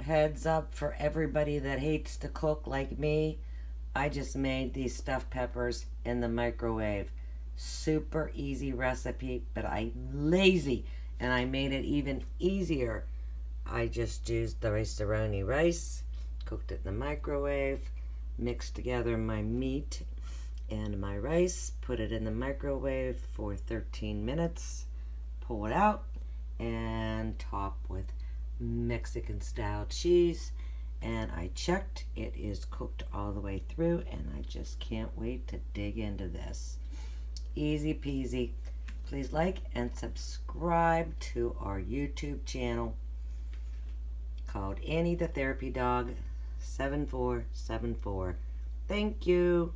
Heads up for everybody that hates to cook like me. I just made these stuffed peppers in the microwave. Super easy recipe, but I'm lazy and I made it even easier. I just used the Rice A Roni rice, cooked it in the microwave, mixed together my meat and my rice, put it in the microwave for 13 minutes, pull it out, and top with Mexican style cheese. And I checked, it is cooked all the way through, and I just can't wait to dig into this. Easy peasy. Please like and subscribe to our YouTube channel called Annie the Therapy Dog 7474. Thank you.